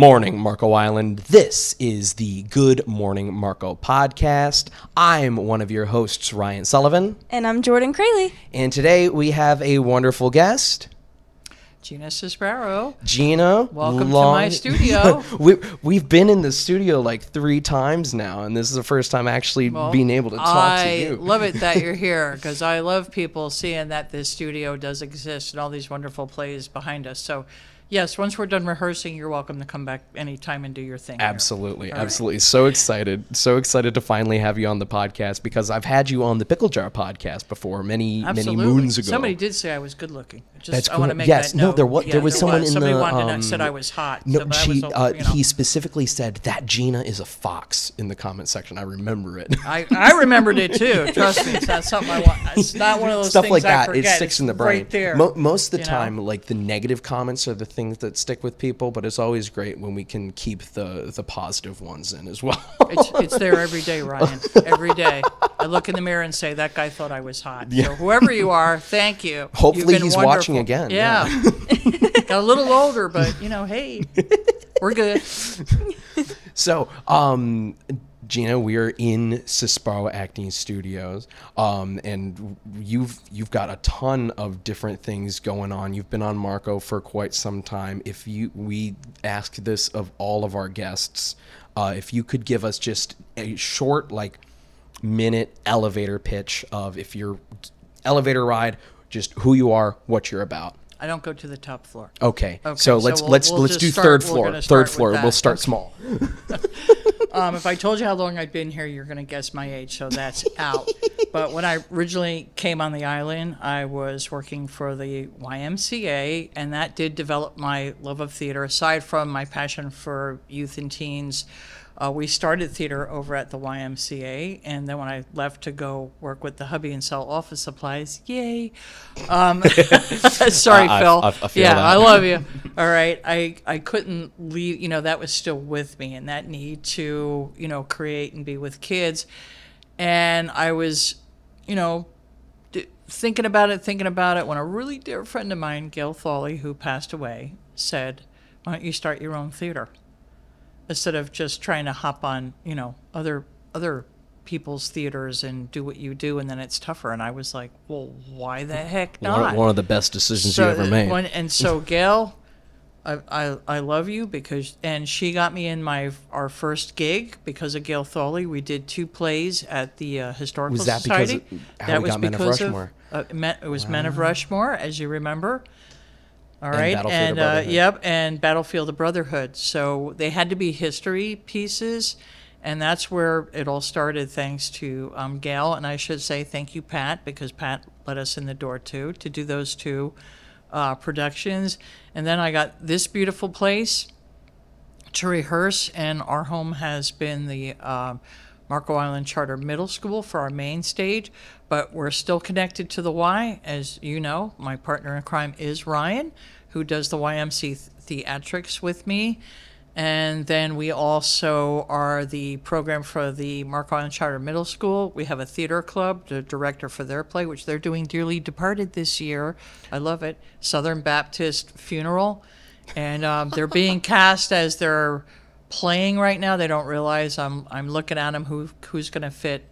morning, Marco Island. This is the Good Morning Marco podcast. I'm one of your hosts, Ryan Sullivan. And I'm Jordan Kraley. And today we have a wonderful guest. Gina Sisbarro. Gina, welcome to my studio. We've been in the studio like 3 times now, and this is the first time actually being able to talk to you. I love it that you're here because I love people seeing that this studio does exist and all these wonderful plays behind us. So, yes, once we're done rehearsing, you're welcome to come back anytime and do your thing. Absolutely, absolutely. Right. So excited to finally have you on the podcast because I've had you on the Pickle Jar podcast before many moons ago. Somebody did say I was good looking. That's cool. I want to make yes, that note. No, there was someone in somebody the. Somebody said I was hot. No, so he specifically said that Gina is a fox in the comment section. I remember it. I remembered it too. Trust me, it's not something I want. It's not one of those stuff things like that. I forget. It sticks in the brain. Right there. Most of the time, like the negative comments are the things that stick with people, but it's always great when we can keep the positive ones in as well. It's there every day, Ryan. Every day. I look in the mirror and say, that guy thought I was hot. Yeah. So whoever you are, thank you. Hopefully he's watching again. Yeah. Got a little older, but, hey, we're good. So, Gina, we're in Sisbarro Acting Studios, and you've got a ton of different things going on. You've been on Marco for quite some time. We ask this of all of our guests, if you could give us just a short, minute elevator pitch of if your elevator ride, just who you are, what you're about. I don't go to the top floor. Okay. So let's do third floor. Third floor. We'll start small. If I told you how long I'd been here, you're going to guess my age, so that's out. But when I originally came on the island, I was working for the YMCA, and that did develop my love of theater. Aside from my passion for youth and teens, we started theater over at the YMCA, and then when I left to go work with the hubby and sell office supplies, yay. Sorry, Phil. I feel that. I love you. All right. I couldn't leave, that was still with me, and that need to, create and be with kids. And I was, thinking about it when a really dear friend of mine, Gail Thawley, who passed away, said, why don't you start your own theater? Instead of just trying to hop on, other people's theaters and do what you do, and then it's tougher. And I was like, well, why the heck not? One of the best decisions you ever made. And so Gail, I love you and she got me in our first gig because of Gail Thawley. We did 2 plays at the Historical Society. Was that because of how we got Men of Rushmore? It was Men of Rushmore, as you remember. All right, and Battlefield of Brotherhood. So they had to be history pieces, and that's where it all started, thanks to Gail. And I should say thank you, Pat, because Pat let us in the door, too, to do those 2 productions. And then I got this beautiful place to rehearse, and our home has been the Marco Island Charter Middle School for our main stage, but we're still connected to the Y. As you know, my partner in crime is Ryan, who does the YMC theatrics with me. And then we also are the program for the Marco Island Charter Middle School. We have a theater club, the director for their play, which they're doing Dearly Departed this year. I love it. Southern Baptist Funeral. And they're being cast as they're playing right now. They don't realize I'm looking at them who's going to fit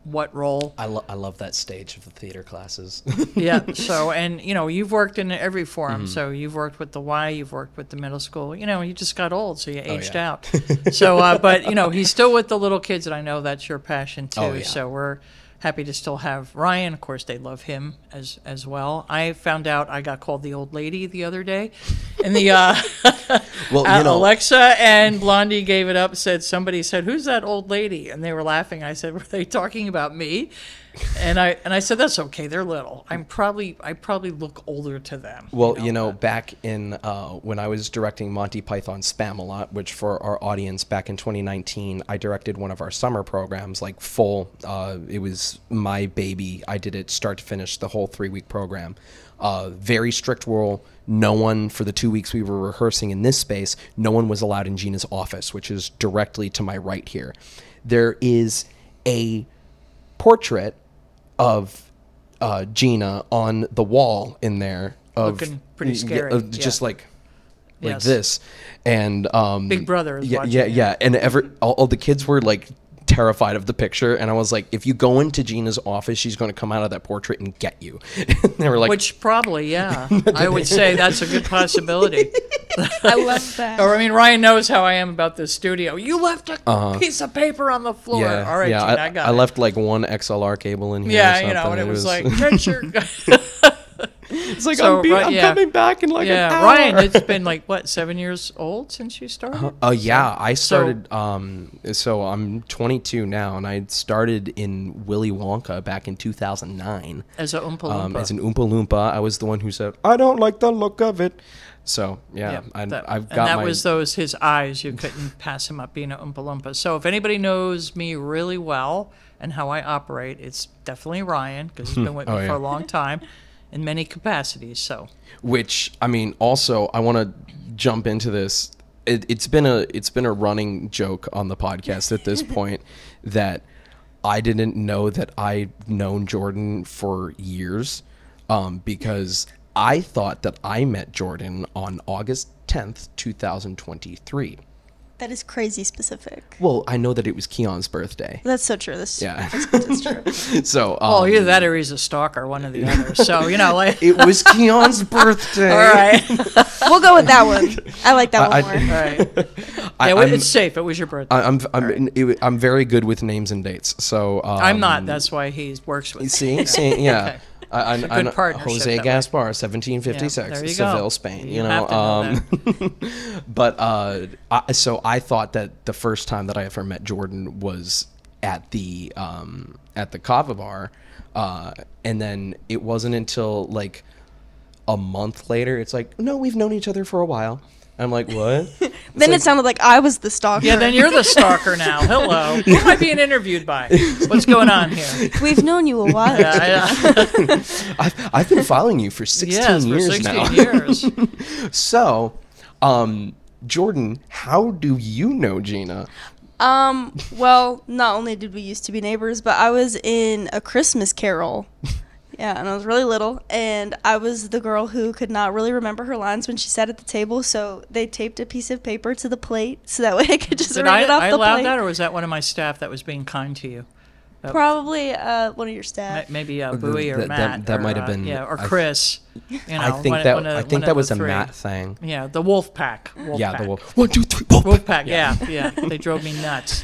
what role. I love that stage of the theater classes. Yeah. So, and you've worked in every forum. Mm-hmm. So you've worked with the Y, you've worked with the middle school. You just got old, so you aged out. So, but he's still with the little kids, and I know that's your passion too. Oh, yeah. So we're happy to still have Ryan. Of course, they love him as well. I found out I got called the old lady the other day, and the Alexa and Blondie gave it up. Somebody said, "Who's that old lady?" And they were laughing. I said, "Were they talking about me?" And I said, "That's okay. They're little. I probably look older to them." Well, back in when I was directing Monty Python Spam-A-Lot, which for our audience back in 2019, I directed one of our summer programs, full. It was my baby. I did it start to finish, the whole 3-week program. Very strict rule. No one, for the 2 weeks we were rehearsing in this space, no one was allowed in Gina's office, which is directly to my right here. There is a portrait of Gina on the wall in there. Looking pretty scary. Just like Yes. this, and Big Brother is yeah, watching yeah, you. yeah, and all the kids were like terrified of the picture, and I was like, if you go into Gina's office, she's going to come out of that portrait and get you. And they were like, Which probably, yeah, I would say that's a good possibility. I love that. Or I mean, Ryan knows how I am about this studio. You left a piece of paper on the floor. yeah, All right, yeah, Gina, I got I it. left like one XLR cable in here. Yeah, or you know, something. and it was like, get your. it's like So, I'm right, yeah. coming back in like an Yeah, hour. Ryan, it's been like what, 7 years old since you started? Oh yeah, I started. So I'm 22 now, and I started in Willy Wonka back in 2009. As a Oompa Loompa. As an Oompa Loompa, I was the one who said, "I don't like the look of it." So yeah, I've got and that my. was his eyes. You couldn't pass him up being an Oompa Loompa. So if anybody knows me really well and how I operate, it's definitely Ryan, because he's been with me Oh, yeah. for a long time in many capacities. So Which, I mean, also I want to jump into this. It's been a running joke on the podcast at this point that I didn't know that I'd known Jordan for years, because I thought that I met Jordan on August 10th, 2023. That is crazy specific. Well, I know that it was Keon's birthday. That's so true. Yeah. That's true. So, either that or he's a stalker, one or the other. So, you know, like, it was Keon's birthday. all right. We'll go with that one. I like that one more. All right. I- Yeah, I'm- it's safe. It was your birthday. I'm very good with names and dates. So I'm not. That's why he works with me. See, yeah. Okay. I good partnership Jose that way. Gaspar, 1756, Yeah, there you Seville, go. Spain. You have to know But so I thought that the first time that I ever met Jordan was at the Kava Bar, and then it wasn't until like a month later. It's like, no, we've known each other for a while. I'm like, what? Then it sounded like I was the stalker. Yeah, then you're the stalker now. Hello. Who am I being interviewed by? What's going on here? We've known you a while. I've been following you for 16 Yes, for years 16 now. years. So, Jordan, how do you know Gina? Well, not only did we used to be neighbors, but I was in A Christmas Carol. Yeah, and I was really little, and I was the girl who could not really remember her lines when she sat at the table, so they taped a piece of paper to the plate so that way I could just Did read it off I the allowed plate. that, or was that one of my staff that was being kind to you? Probably one of your staff. Maybe Bowie or that- Matt. that or, might have been- Yeah, or I- Chris. You know, I think one that of was the a three. Matt thing. Yeah, the Wolf Pack. Yeah, the wolf. 1, 2, 3. Wolf. Wolf Pack, yeah. They drove me nuts.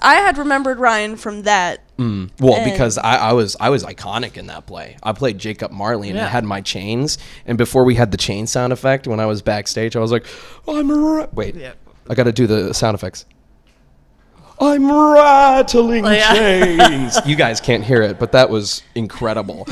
I had remembered Ryan from that. Well, because I was iconic in that play. I played Jacob Marley, and I Yeah. had my chains. And before we had the chain sound effect, when I was backstage, I was like, wait, Yeah. I got to do the sound effects. I'm rattling yeah. chains. You guys can't hear it, but that was incredible.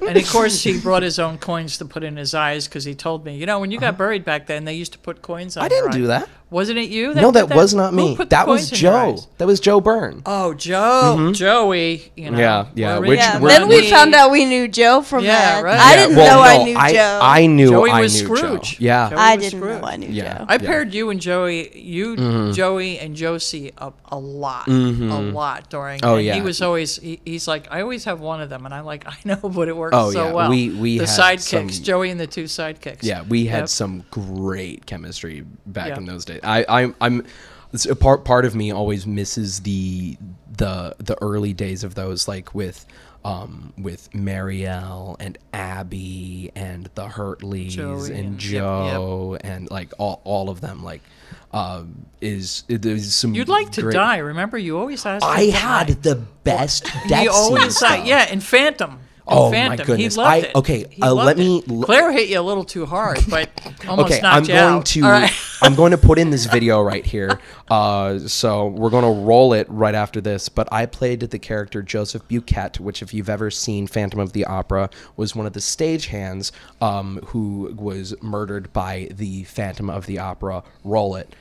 And of course, he brought his own coins to put in his eyes because he told me, you know, when you got buried back then, they used to put coins on I your didn't do eyes. that. Wasn't it you? No, did that was not Who me. put the That was coins in your Joe. eyes? That was Joe Byrne. Oh, Joe. Joey. You know, Yeah, yeah, we're which- Yeah, we're- then we found out we knew Joe from Yeah, that. right. I Yeah, didn't well, know I no, knew I Joe. I knew Joey I was knew Scrooge. Joe. Yeah. Joey I was didn't Scrooge. know I knew Yeah. Joe. I paired you and Joey, Joey and Josie up a lot during. Oh, and yeah. He was always, he's like, I always have one of them, and I'm like, I know, but it works Oh, so yeah. well. We the had sidekicks, some- Joey and the two sidekicks. Yeah, we had Yep. some great chemistry back Yeah. in those days. I'm it's a part of me always misses the early days of those, like with Marielle and Abby and the Hurtleys Joey and and- Joe and like all of them. Like there's some. You'd like to great- die. Remember, you always asked. I me to had die. the best death He always scene said, stuff. yeah, in Phantom. In Oh, my Phantom. goodness. He loved it. Okay, He let loved me- it. Claire hit you a little too hard, but almost Okay, knocked you out. All right. I'm going to put in this video right here. So we're going to roll it right after this. But I played the character Joseph Buquette, which, if you've ever seen Phantom of the Opera, was one of the stagehands who was murdered by the Phantom of the Opera. Roll it.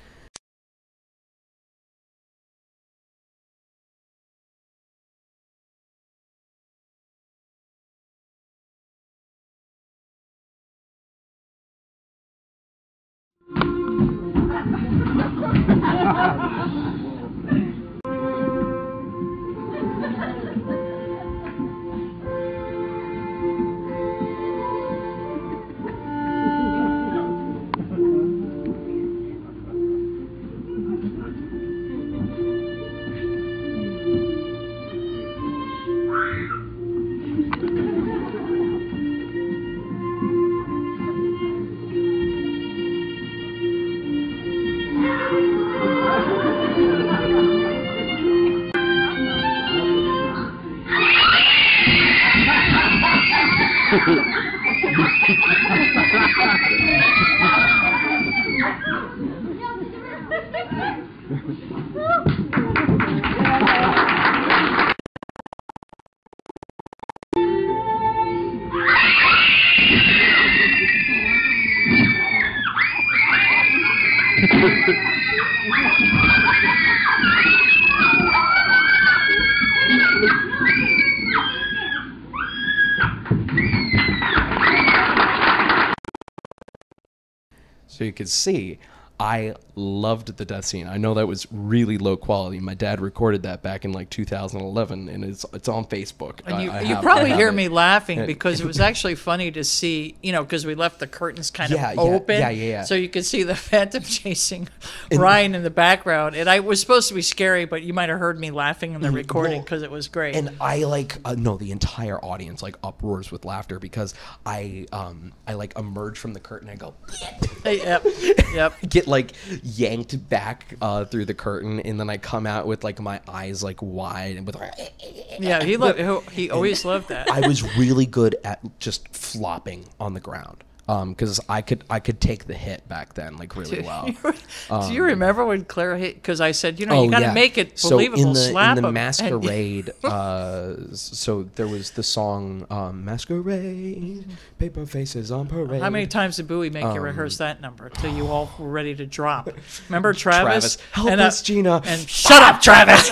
So you could see, I loved the death scene. I know that was really low quality. My dad recorded that back in like 2011, and it's on Facebook. And you probably hear me laughing because it was actually funny to see, because we left the curtains kind of open. Yeah. So you could see the Phantom chasing Ryan in the background. And I was supposed to be scary, but you might have heard me laughing in the recording because it was great. And I the entire audience like uproars with laughter because I emerge from the curtain and I go, Yep. get like yanked back through the curtain, and then I come out with like my eyes like wide and with he always loved that. I was really good at just flopping on the ground because I could take the hit back then like really well. Do you remember when Claire hit? Because I said, you got to make it believable. So slap in the him. Masquerade, so there was the song Masquerade, paper faces on parade. How many times did Bowie make you rehearse that number until you all were ready to drop? Remember Travis? Help us, Gina. And shut up, Travis.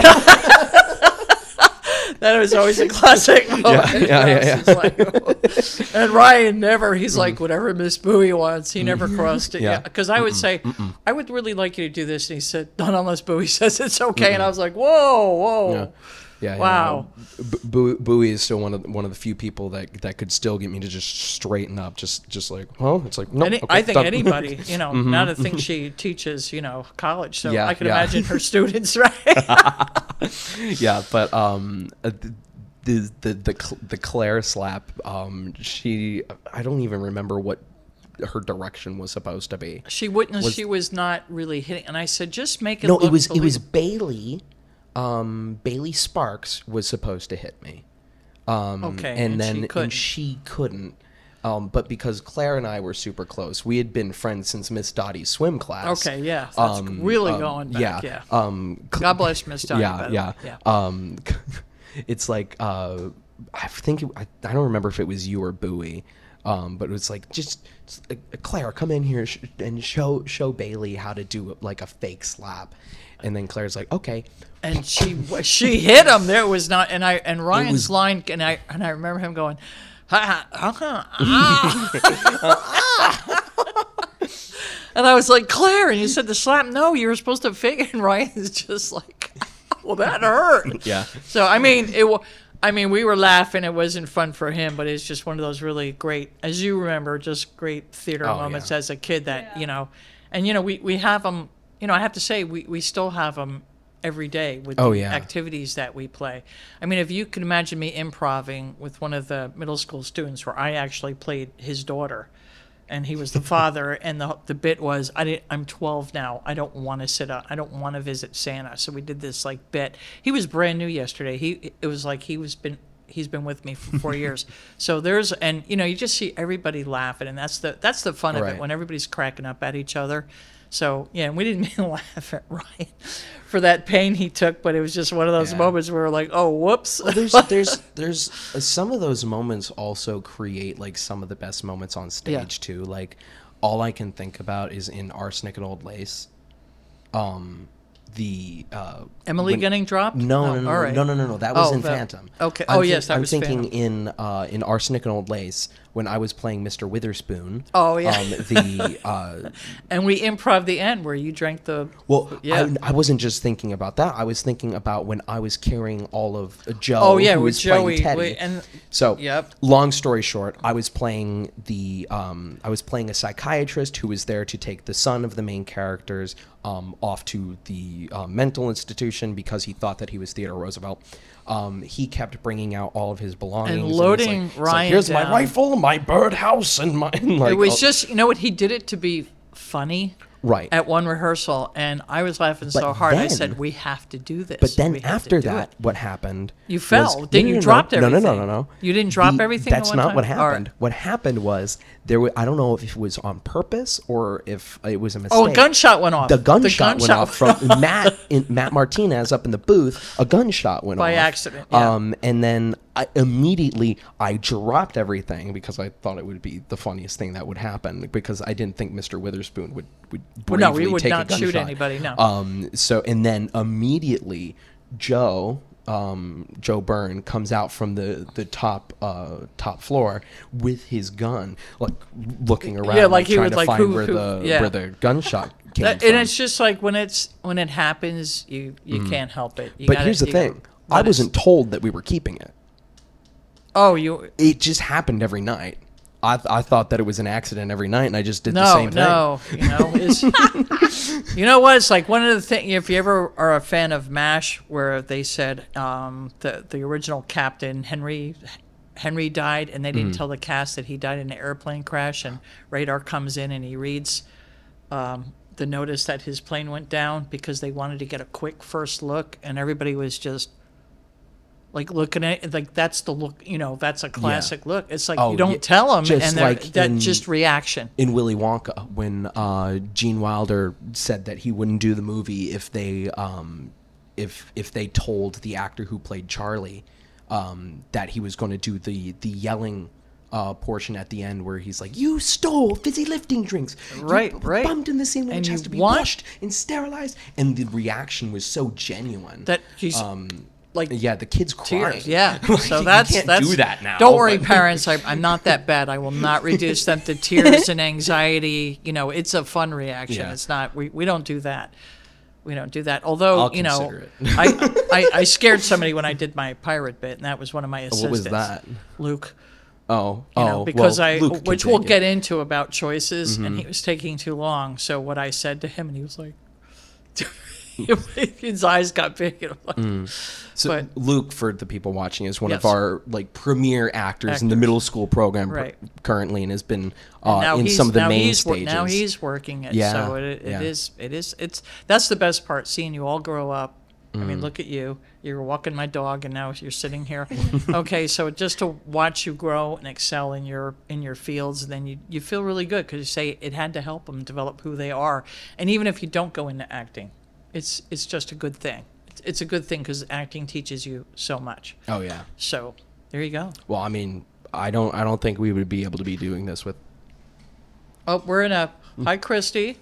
That was always a classic moment. Yeah. And Ryan never, he's like, whatever Miss Bowie wants, he never crossed it. Yeah. Because I would say, I would really like you to do this. And he said, not unless Bowie says it's okay. And I was like, whoa. Yeah. Wow. Bowie is still one of the few people that could still get me to just straighten up. Just like, well, it's like, no. Okay, I think done. anybody, now to think she teaches, college. So I can imagine her students, right? Yeah, but the Claire slap, I don't even remember what her direction was supposed to be. She wouldn't. She was not really hitting. And I said, just make it. No, look it was believable. Bailey. Bailey Sparks was supposed to hit me. Okay, and she couldn't. But because Claire and I were super close, we had been friends since Miss Dottie's swim class. Okay, yeah, that's really going back. Yeah. God bless Miss Dottie. Yeah. It's like I don't remember if it was you or Bowie, but it was like just Claire, come in here and show Bailey how to do like a fake slap, and then Claire's like, okay. And she hit him. There was not, and Ryan's line, and I remember him going, and I was like, Claire, and you said the slap. No, you were supposed to fake it. And Ryan's just like, well, that hurt. Yeah. So we were laughing. It wasn't fun for him, but it's just one of those really great, as you remember, just great theater moments as a kid that and we have them. I have to say we still have them every day with the activities that we play. I mean, if you can imagine me improvising with one of the middle school students where I actually played his daughter and he was the father, and the bit was, I'm 12 now. I don't want to sit up. I don't want to visit Santa. So we did this like bit. He was brand new yesterday. It was like he's been with me for 4 years. So you just see everybody laughing, and that's the fun of it, when everybody's cracking up at each other. So, and we didn't mean to laugh at Ryan for that pain he took, but it was just one of those moments where we're like, oh, whoops. Well, there's some of those moments also create like some of the best moments on stage too. Like, all I can think about is in Arsenic and Old Lace. Emily getting dropped? No. Right. No. That was in Phantom. Okay. That was thinking Phantom. in Arsenic and Old Lace when I was playing Mr. Witherspoon. Oh yeah. And we improv the end where you drank the. Well, yeah. I wasn't just thinking about that. I was thinking about when I was carrying all of Joe. who was Joey. Playing Teddy. Long story short, I was playing a psychiatrist who was there to take the son of the main characters off to the mental institution because he thought that he was Theodore Roosevelt. He kept bringing out all of his belongings and loading Ryan here's down. My rifle, my birdhouse, and my. It was just, what, he did it to be funny. Right. at one rehearsal, and I was laughing so But hard. I then- said, "We have to do this." But then We have to after do that, it." what happened? You fell. was- Then no, you no, no, dropped no, everything. No. You didn't drop everything at That's one not time? what All happened. right. What happened was I don't know if it was on purpose or if it was a mistake. Oh, a gunshot went off. The gunshot went off went from Matt Martinez up in the booth. A gunshot went off By accident, yeah. And then immediately I dropped everything because I thought it would be the funniest thing that would happen, because I didn't think Mr. Witherspoon would bravely Well, no, we would take a not gunshot. shoot anybody, no. So, and then immediately Joe Byrne comes out from the top floor with his gun, like looking around, Yeah, like he trying was to like, find who- where yeah. the gunshot came And from. it's just like when it happens, you can't help it. You But gotta- here's the you gotta thing: let I it- wasn't told that we were keeping it. Oh, you. It just happened every night. I thought that it was an accident every night, and I just did the No, same thing. no, you know what? It's like one of the things. If you ever are a fan of MASH, where they said the original captain Henry died, and they didn't tell the cast that he died in an airplane crash, and radar comes in and he reads the notice that his plane went down because they wanted to get a quick first look, and everybody was just like looking at it, like that's the look, that's a classic look. It's like Oh, you don't yeah. tell them, Just and like that in- just reaction. In Willy Wonka, when Gene Wilder said that he wouldn't do the movie if they told the actor who played Charlie that he was going to do the yelling portion at the end, where he's like, "You stole fizzy lifting drinks, Right, you right. bumped in the scene And which has you to be want- washed and sterilized," and the reaction was so genuine That he's like yeah, the kids crying. tears. Yeah. Like, So you that's can't do that now. Don't worry, but- parents. I'm not that bad. I will not reduce them to tears and anxiety. It's a fun reaction. Yeah. It's not. We don't do that. We don't do that. Although I'll consider it. I scared somebody when I did my pirate bit, and that was one of my assistants. What was that? Luke. well, Because Luke can which we'll take it. get into about choices, and he was taking too long. So what I said to him, and he was like, his eyes got big. And I'm like, So but- Luke, for the people watching, is one Yes. of our premier actors in the middle school program Right. currently, and has been now in he's- some of the now main he's stages. Now he's working it. Yeah, So it yeah. is. That's the best part, seeing you all grow up. I mean, look at you. You're walking my dog, and now you're sitting here. Okay, so just to watch you grow and excel in your fields, then you feel really good, because you say it had to help them develop who they are. And even if you don't go into acting, it's just a good thing. It's a good thing, because acting teaches you so much. Oh yeah. So there you go. Well, I mean, I don't think we would be able to be doing this with. Oh, we're in a hi, Christy.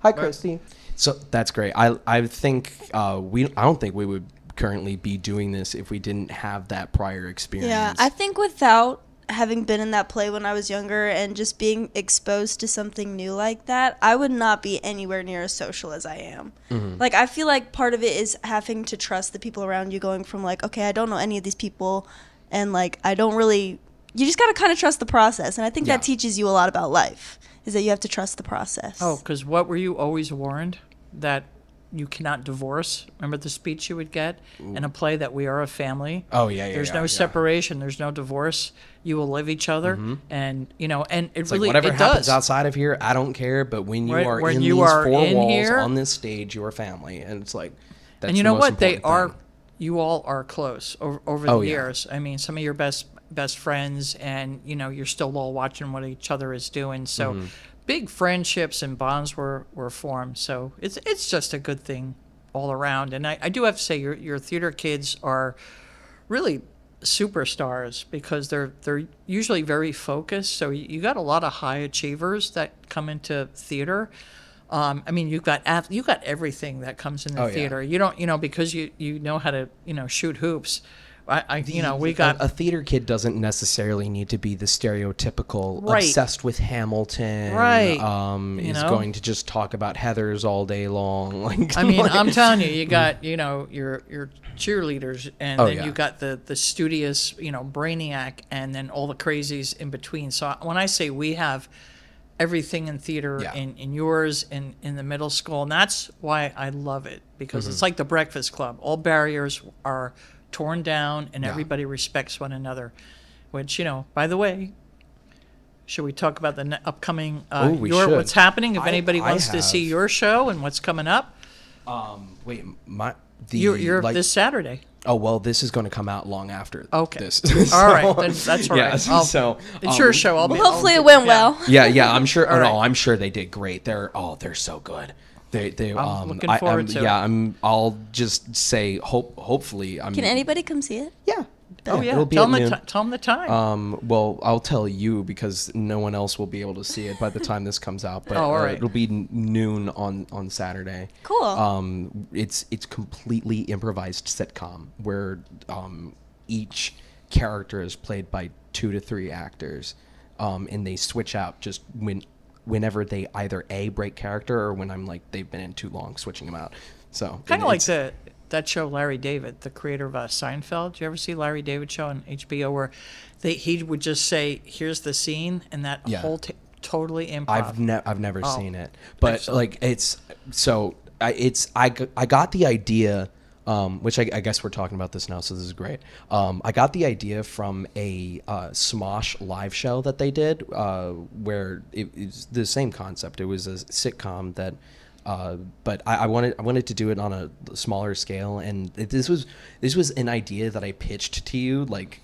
Hi, Christy. So that's great. I think I don't think we would currently be doing this if we didn't have that prior experience. Yeah, I think without having been in that play when I was younger and just being exposed to something new like that, I would not be anywhere near as social as I am. Mm-hmm. Like, I feel like part of it is having to trust the people around you, going from like, okay, I don't know any of these people, and like, I don't really, you just got to kind of trust the process. And I think Yeah. that teaches you a lot about life, is that you have to trust the process. Oh, because what were you always warned? That you cannot divorce. Remember the speech you would get in a play, that we are a family? Oh, yeah, yeah, There's yeah, no yeah. separation. There's no divorce. You will live each other. And, and it It's really, like, whatever it happens does. outside of here, I don't care. But when you Right, are when in you these are four in walls here- on this stage, you are family, and it's like that's And you the know most what? They important are, thing. you all are close over Oh, the yeah. years. I mean, some of your best friends, and, you're still all watching what each other is doing. So big friendships and bonds were formed. So it's just a good thing all around. And I do have to say, your theater kids are really superstars, because they're usually very focused. So you got a lot of high achievers that come into theater. I mean, you got everything that comes in the Oh, yeah. theater. You don't, because you know how to, shoot hoops. We got a theater kid doesn't necessarily need to be the stereotypical Right. obsessed with Hamilton. Right. Is going to just talk about Heathers all day long. Like, I mean, like- I'm telling you, you got, your cheerleaders, and Oh, then yeah. you got the studious, brainiac, and then all the crazies in between. So when I say we have everything in theater, Yeah. in yours, in the middle school, and that's why I love it, because it's like the Breakfast Club. All barriers are torn down, and Yeah. everybody respects one another, which, by the way, Should we talk about the upcoming we should. what's happening? If I anybody wants to see your show and what's coming up, Wait, you're this Saturday. Oh well, this is going to come out long after this. All right, then that's all right. Yeah, so it's your show. Hopefully it went well. Yeah, I'm sure. All right. No, I'm sure they did great. They're so good. I'm looking forward to it. Yeah, I'll just say hopefully. Can anybody come see it? Yeah. Oh yeah, It'll be tell at noon. them the time. Well, I'll tell you because no one else will be able to see it by the time this comes out. But all right. It'll be noon on Saturday. Cool. It's completely improvised sitcom where each character is played by 2 to 3 actors, and they switch out just whenever they either break character or when I'm like they've been in too long, switching them out. So Kind of like that show Larry David, the creator of Seinfeld. Did you ever see Larry David show on HBO where he would just say, "Here's the scene," and that whole totally improv. I've never seen it, but like I got the idea, which I guess we're talking about this now, so this is great. I got the idea from a Smosh live show that they did, where it's the same concept. It was a sitcom that. But I wanted to do it on a smaller scale, and this was an idea that I pitched to you like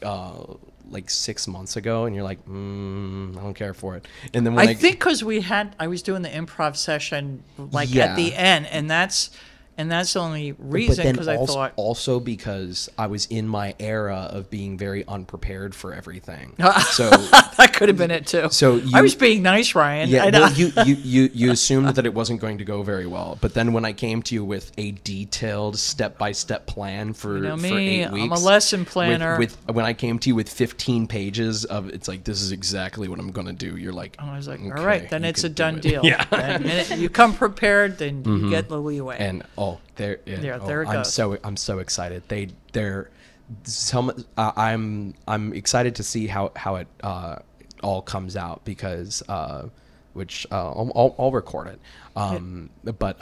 6 months ago, and you're like, I don't care for it. And then when I think because I was doing the improv session at the end, and that's the only reason because I thought also because I was in my era of being very unprepared for everything. So that could have been it too. So I was being nice, Ryan. Yeah, well, you assumed that it wasn't going to go very well, but then when I came to you with a detailed step-by-step plan for 8 weeks, I'm a lesson planner. When I came to you with 15 pages of it's like this is exactly what I'm going to do. You're like, I was like, okay, all right, then it's a done deal. Yeah, and the minute you come prepared, then you get the leeway. And there it goes. I'm so excited. I'm excited to see how it all comes out because which I'll record it. But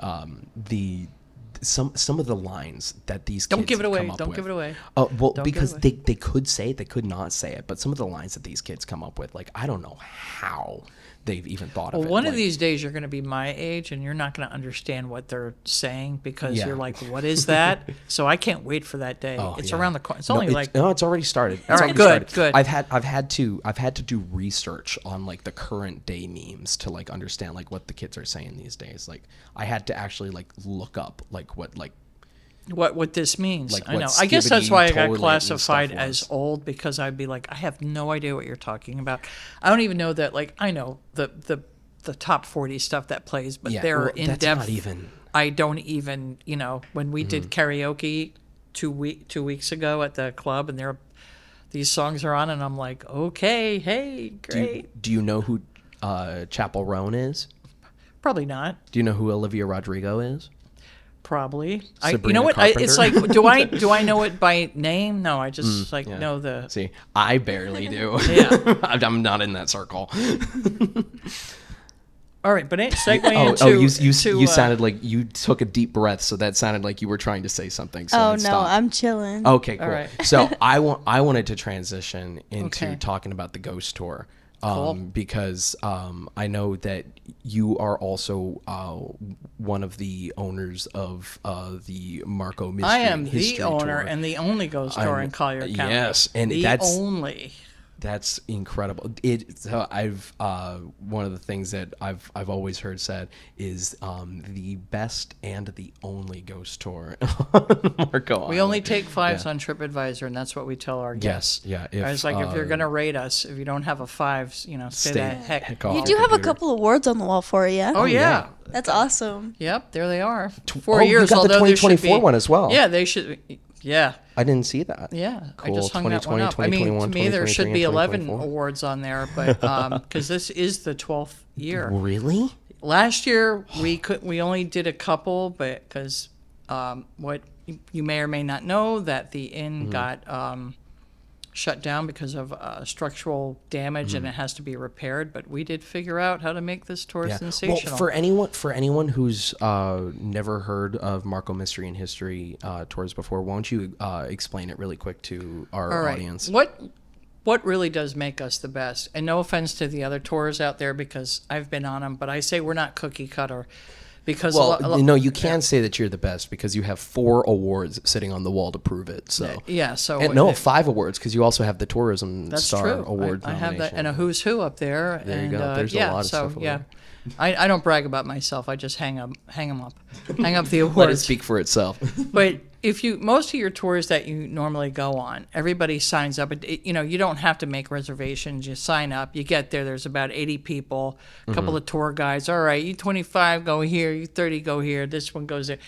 some of the lines that these kids don't give it away. Come up Don't with, give it away. Well, because they could say it, they could not say it, but some of the lines that these kids come up with, like I don't know how they've even thought of it. One of these days you're going to be my age and you're not going to understand what they're saying because you're like, what is that? So I can't wait for that day. It's around the corner. It's it's already started. All right, good. I've had to do research on like the current day memes to like understand like what the kids are saying these days. Like I had to actually like look up like what this means. Like I know. I guess that's why I got classified as old because I'd be like, I have no idea what you're talking about. I don't even know that. Like I know the top 40 stuff that plays, but they're in depth. Not even. I don't even. When we did karaoke 2 weeks ago at the club, and these songs are on, and I'm like, okay, hey, great. Do you know who Chapel Roan is? Probably not. Do you know who Olivia Rodrigo is? Probably. You know what? It's like, do I know it by name? No, I just know the. See, I barely do. Yeah, I'm not in that circle. All right, but segue into. You sounded like you took a deep breath, so that sounded like you were trying to say something. So no, I'm chilling. Okay, cool. All right. So I wanted to transition into talking about the Ghost Tour. Cool. Because I know that you are also one of the owners of the Marco Myster History Tour. I am the owner and the only ghost tour in Collier County. Yes, and only. That's incredible. One of the things that I've always heard said is the best and the only ghost tour on Marco Island. We only take 5s on TripAdvisor, and that's what we tell our guests. Yeah. I was like, if you're going to rate us, if you don't have a 5, stay the heck off. You do have a couple awards on the wall for you. Oh yeah. That's awesome. Yep, there they are. 4 years. You got the 2024 one as well. Yeah, they should. Yeah. I didn't see that. Yeah. Cool. I just hung that one up. I mean, to me, there should be 11 awards on there, but because this is the 12th year. Really? Last year, we only did a couple, but because what you may or may not know, that the inn got shut down because of structural damage, and it has to be repaired. But we did figure out how to make this tour sensational. Well, for anyone who's never heard of Marco Mystery and History Tours before, won't you explain it really quick to our audience? what really does make us the best, and no offense to the other tours out there because I've been on them, but I say we're not cookie cutter. Because no, you can say that you're the best because you have 4 awards sitting on the wall to prove it. So yeah, so and no, 5 awards because you also have the Tourism that's Star true. Award. I have that and a who's who up there. There and, you go. There's a lot of stuff. Yeah, I don't brag about myself. I just hang up the awards. Let it speak for itself. But if most of your tours that you normally go on, everybody signs up. You don't have to make reservations. You sign up. You get there. There's about 80 people, a couple of tour guides. All right, you 25 go here, you 30 go here. This one goes there,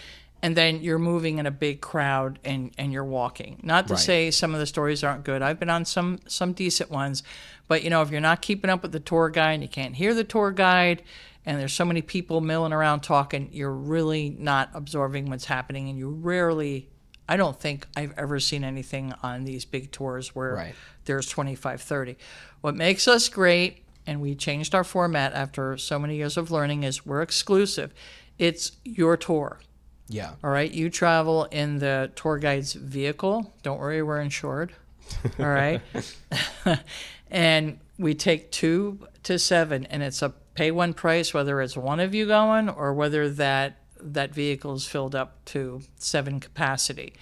and then you're moving in a big crowd and you're walking. Not to say some of the stories aren't good. I've been on some decent ones, but if you're not keeping up with the tour guide and you can't hear the tour guide, and there's so many people milling around talking, you're really not absorbing what's happening, and you rarely, I don't think I've ever seen anything on these big tours where there's 25, 30. What makes us great, and we changed our format after so many years of learning, is we're exclusive. It's your tour. Yeah. All right? You travel in the tour guide's vehicle. Don't worry, we're insured. All right? And we take 2 to 7, and it's a pay one price, whether it's one of you going or whether that vehicle is filled up to 7 capacity.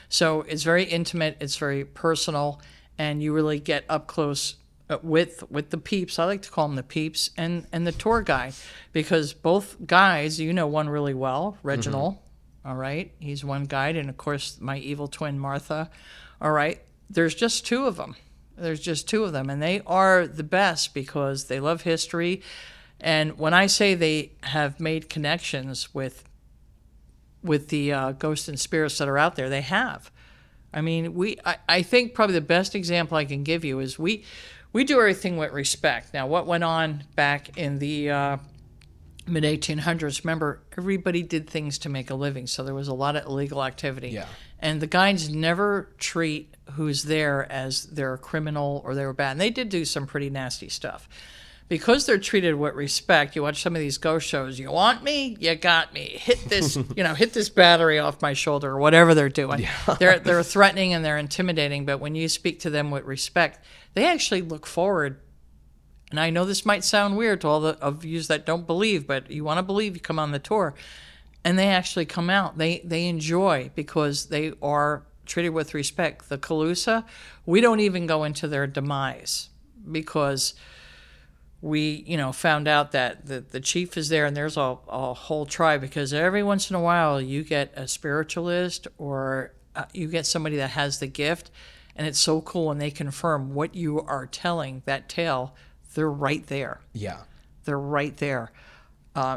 So it's very intimate, it's very personal, and you really get up close with the peeps. I like to call them the peeps and the tour guide, because both guides, one really well, Reginald, all right, he's one guide, and of course my evil twin Martha, all right. There's just 2 of them. And they are the best because they love history. And when I say they have made connections with the ghosts and spirits that are out there, they have. I mean, I think probably the best example I can give you is we do everything with respect. Now, what went on back in the mid-1800s, remember, everybody did things to make a living, so there was a lot of illegal activity. Yeah. And the guides never treat who's there as they're a criminal or they were bad. And they did do some pretty nasty stuff. Because they're treated with respect, you watch some of these ghost shows, you want me? You got me. Hit this, hit this battery off my shoulder, or whatever they're doing. Yeah. They're threatening and they're intimidating, but when you speak to them with respect, they actually look forward. And I know this might sound weird to all of you that don't believe, but you want to believe, you come on the tour. And they actually come out. They enjoy because they are treated with respect. The Calusa, we don't even go into their demise because we, found out that the chief is there and there's a whole tribe, because every once in a while you get a spiritualist or you get somebody that has the gift, and it's so cool when they confirm what you are telling, that tale, they're right there. Yeah. They're right there.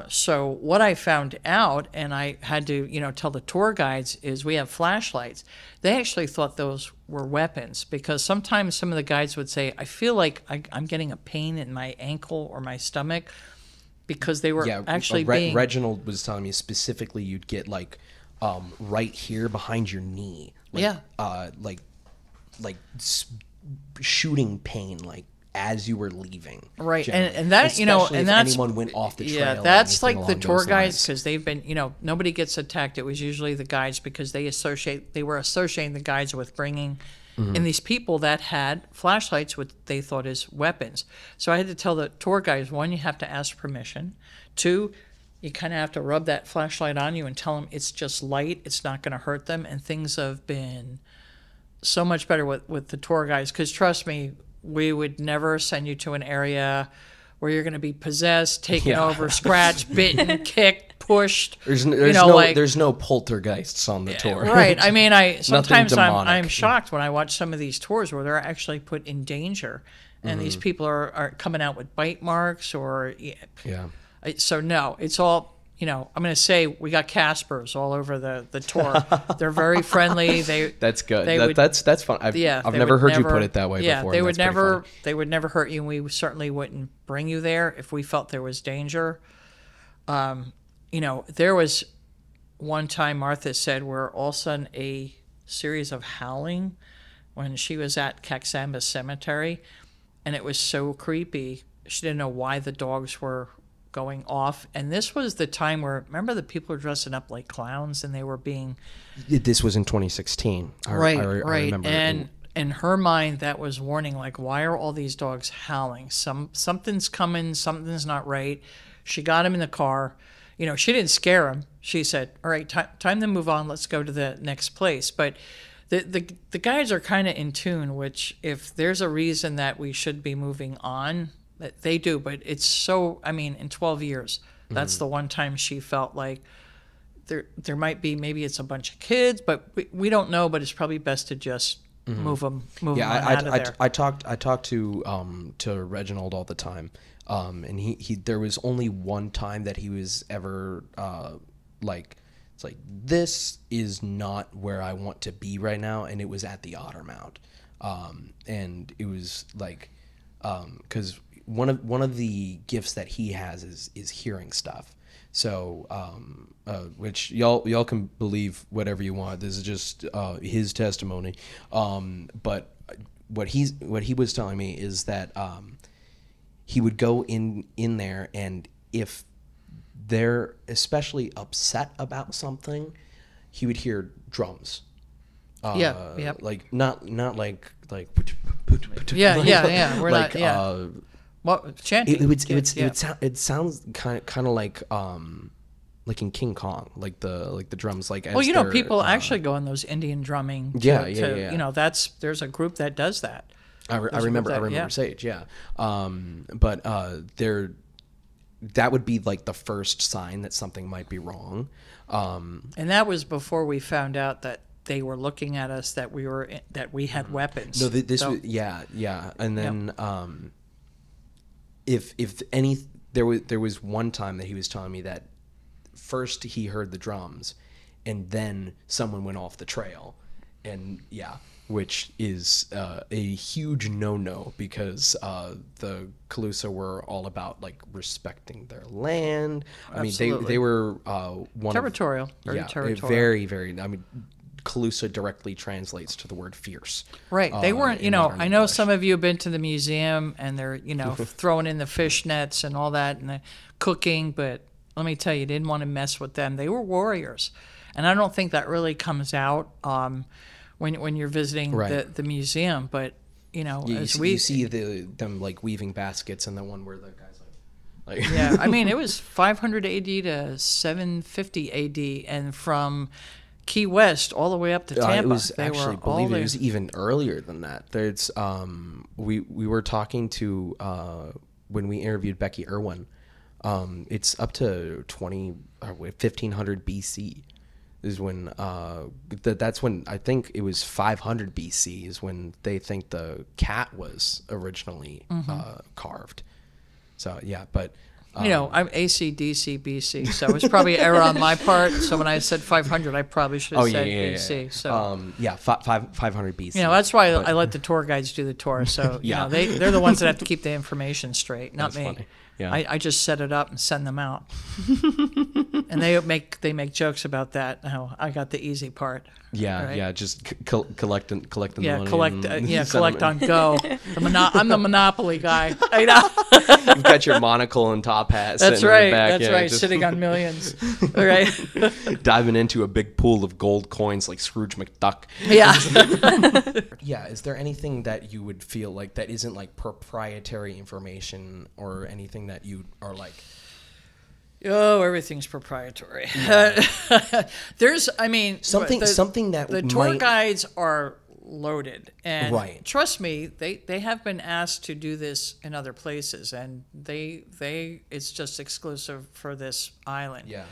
So what I found out, and I had to, tell the tour guides, is we have flashlights. They actually thought those were weapons, because sometimes some of the guides would say, I feel like I'm getting a pain in my ankle or my stomach, because they were actually being... Reginald was telling me specifically you'd get right here behind your knee. Shooting pain, as you were leaving. Right. And that, especially and if that's... anyone went off the trail. Yeah, that's like the tour guides, because they've been, nobody gets attacked. It was usually the guides, because they were associating the guides with bringing in these people that had flashlights, which they thought is weapons. So I had to tell the tour guides, 1, you have to ask permission. 2, you kind of have to rub that flashlight on you and tell them it's just light. It's not going to hurt them. And things have been so much better with the tour guides, because trust me, we would never send you to an area where you're going to be possessed, taken over, scratched, bitten, kicked, pushed. There's no poltergeists on the tour. Right. I mean, sometimes I'm shocked when I watch some of these tours where they're actually put in danger, and these people are coming out with bite marks or... Yeah. So no, it's all... I'm going to say we got Caspers all over the tour. They're very friendly. That's good. That's fun. I've never heard you put it that way before. They would never hurt you, and we certainly wouldn't bring you there if we felt there was danger. There was one time Martha said where all of a sudden a series of howling when she was at Caxamba Cemetery, and it was so creepy. She didn't know why the dogs were going off, and this was the time where, remember, the people were dressing up like clowns and they were being... This was in 2016. I remember. And in her mind, that was warning. Like, why are all these dogs howling? Something's coming. Something's not right. She got him in the car. You know, she didn't scare him. She said, all right, time to move on. Let's go to the next place. But the guides are kind of in tune, which if there's a reason that we should be moving on, that they do. But it's so, I mean, in 12 years, that's the one time she felt like there might be, maybe it's a bunch of kids, but we don't know, but it's probably best to just move them out of there. I talked to Reginald all the time, and he there was only one time that he was ever like, it's like, this is not where I want to be right now, and it was at the Ottermount, and it was like, because one of the gifts that he has is hearing stuff. So, which y'all can believe whatever you want. This is just his testimony. But what he was telling me is that he would go in there, and if they're especially upset about something, he would hear drums. Yeah. Like not like Yeah. We're like, not. Yeah. Well, chanting. It sounds kind of like in King Kong, like the drums, like, as well, you know, people actually go on those Indian drumming. Yeah. You know, there's a group that does that. I remember Sage. Yeah. But that would be like the first sign that something might be wrong. And that was before we found out that they were looking at us, that we had weapons. No, and then if any, there was one time that he was telling me that first he heard the drums, and then someone went off the trail, and which is a huge no-no, because the Calusa were all about like respecting their land. Absolutely. I mean, they were territorial, very territorial. Very, very. I mean, Calusa directly translates to the word fierce. Right. They weren't, you know, I know English. some of you have been to the museum and they're, you know, throwing in the fish nets and all that and the cooking, but let me tell you, didn't want to mess with them. They were warriors. And I don't think that really comes out when you're visiting the museum, but, you know, you see them like weaving baskets, and the one where the guy's like yeah, I mean, it was 500 AD to 750 AD, and from Key West all the way up to Tampa. It was actually, believe it was even earlier than that. There's we were talking to when we interviewed Becky Irwin. It's up to 1500 BC is when that's when I think it was 500 BC is when they think the cat was originally carved. So yeah, but. You know, I'm AC/DC BC, so it's probably error on my part. So when I said 500, I probably should have said BC. Yeah. So 500 BC. You know, that's why I let the tour guides do the tour. So you know, they're the ones that have to keep the information straight, not that's me. Funny. Yeah. I just set it up and send them out, and they make jokes about that. How I got the easy part. Yeah, right? yeah, just collecting the money. Collect on go. I'm the Monopoly guy. I know. You've got your monocle and top hat. That's sitting right. in the back. That's right. Sitting on millions. All right. Diving into a big pool of gold coins like Scrooge McDuck. Yeah. Yeah. Is there anything that you would feel like that isn't like proprietary information, or anything that you are like? Oh, everything's proprietary. Yeah. There's, I mean, something that the tour guides are loaded, and right. Trust me, they have been asked to do this in other places, and it's just exclusive for this island. Yeah.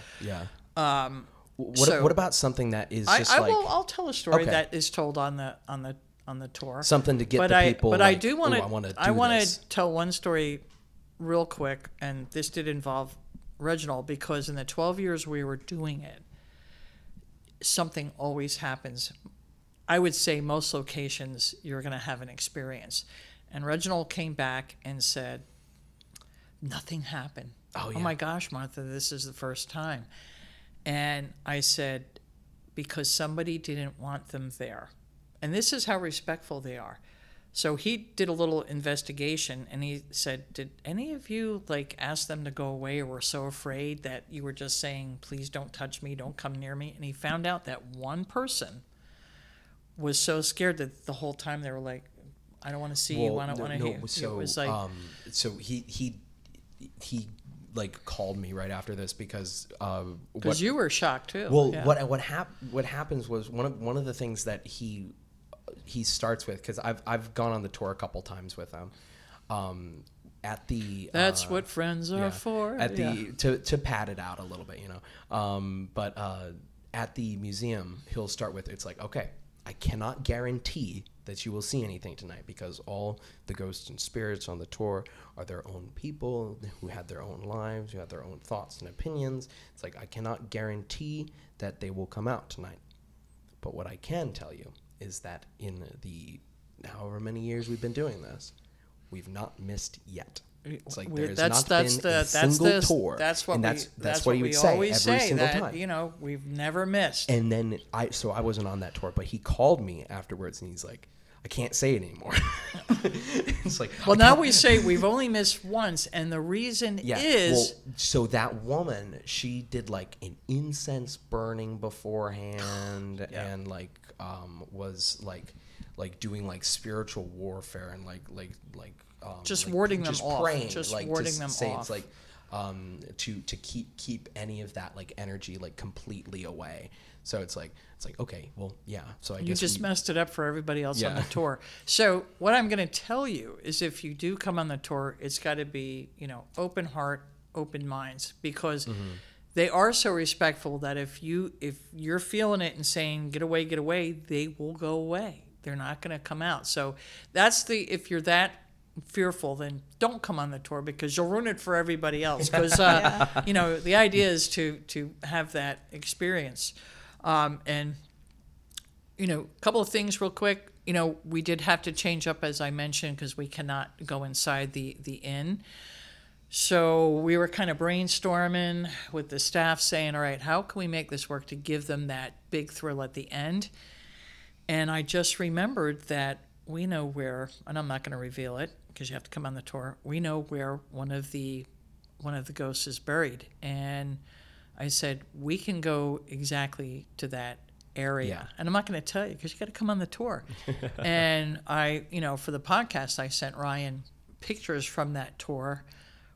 What about something that is just I'll tell a story that is told on the tour. Something to get people. But like, I do want to. I want this. to tell one story real quick, and this did involve Reginald, because in the 12 years we were doing it, something always happens. I would say most locations you're going to have an experience. And Reginald came back and said, nothing happened. Oh my gosh, Martha, this is the first time. And I said, because somebody didn't want them there. And this is how respectful they are. So he did a little investigation, and he said, did any of you like ask them to go away, or were so afraid that you were just saying, please don't touch me, don't come near me? And he found out that one person was so scared that the whole time they were like, I don't want to see you. I don't want to hear you. So, it was like, so he like called me right after this because you were shocked too. Well, yeah. what happens was one of the things that he starts with, because I've gone on the tour a couple times with him. At the That's what friends are for. At the to pad it out a little bit, you know. But at the museum, he'll start with, it's like, okay, I cannot guarantee that you will see anything tonight because all the ghosts and spirits on the tour are their own people who had their own lives, who had their own thoughts and opinions. It's like, I cannot guarantee that they will come out tonight. But what I can tell you is that in the however many years we've been doing this, we've not missed yet. It's like there's not been a single tour. That's what that's what he would say every single time. You know, we've never missed. And then I wasn't on that tour, but he called me afterwards and he's like, I can't say it anymore. It's like, well, now we say we've only missed once, and the reason is so that woman, she did like an incense burning beforehand, and like was like doing like spiritual warfare and like just warding them off. Praying, just like, warding them off. It's like to keep any of that like energy like completely away. So it's like okay, well, yeah. So I guess you just messed it up for everybody else on the tour. So what I'm going to tell you is, if you do come on the tour, it's got to be, you know, open heart, open minds, because they are so respectful that if you're feeling it and saying get away, they will go away. They're not going to come out. So that's if you're that fearful, then don't come on the tour, because you'll ruin it for everybody else. Because you know, the idea is to have that experience. And you know, a couple of things real quick. You know, we did have to change up, as I mentioned, because we cannot go inside the inn. So we were kind of brainstorming with the staff, saying, all right, how can we make this work to give them that big thrill at the end? And I just remembered that we know where, and I'm not going to reveal it because you have to come on the tour, we know where one of the ghosts is buried. And I said, we can go exactly to that area. Yeah. And I'm not going to tell you because you got to come on the tour. And I, you know, for the podcast, I sent Ryan pictures from that tour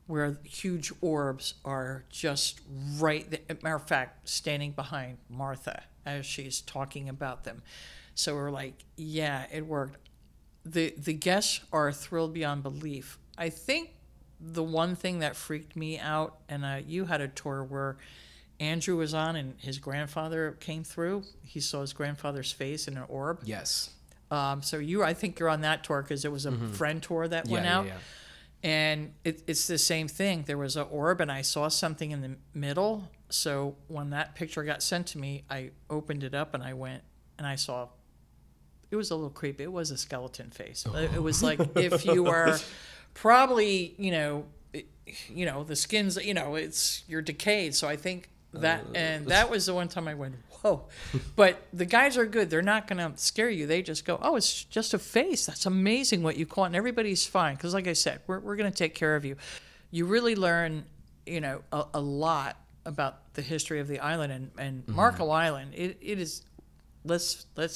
where huge orbs are just right there. Matter of fact, standing behind Martha as she's talking about them. So we're like, yeah, it worked. The guests are thrilled beyond belief. I think the one thing that freaked me out, and you had a tour where Andrew was on and his grandfather came through. He saw his grandfather's face in an orb. Yes. So I think you're on that tour because it was a friend tour that went out. Yeah. And it's the same thing. There was an orb and I saw something in the middle. So when that picture got sent to me, I opened it up and I went and I saw, it was a little creepy. It was a skeleton face. It was like if you were probably, you know, the skin's, you know, you're decayed. So I think that, and that was the one time I went, whoa. But the guys are good. They're not going to scare you. They just go, oh, it's just a face. That's amazing what you caught. And everybody's fine. Because like I said, we're going to take care of you. You really learn, you know, a lot about the history of the island. And Marco Island, it is,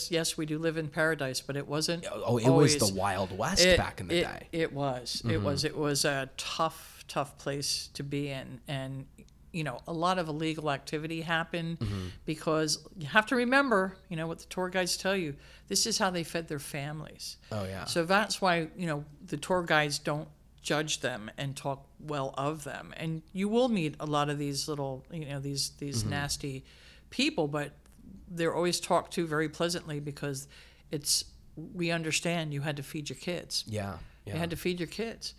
yes, we do live in paradise, but it wasn't. Oh, it always was the Wild West back in the day. It was. It was a tough place to be in. And, you know, a lot of illegal activity happened because you have to remember, you know, what the tour guides tell you. This is how they fed their families. Oh, yeah. So that's why, you know, the tour guides don't judge them and talk well of them. And you will meet a lot of these little, you know, these nasty people, but they're always talked to very pleasantly because we understand you had to feed your kids. Yeah. You had to feed your kids.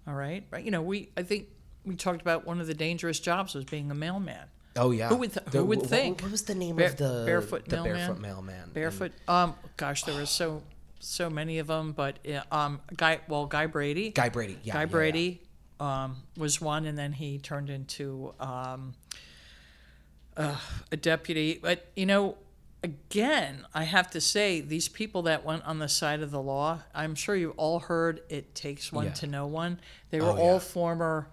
All right. Right. You know, I think we talked about one of the dangerous jobs was being a mailman. Oh yeah. Who would think? What was the name of the barefoot mailman? Barefoot mailman. Barefoot. Gosh, there were so many of them, but Guy Brady. Guy Brady. Yeah. Guy Brady was one, and then he turned into a deputy. But you know, again, I have to say, these people that went on the side of the law, I'm sure you all heard it takes one to know one. They were all former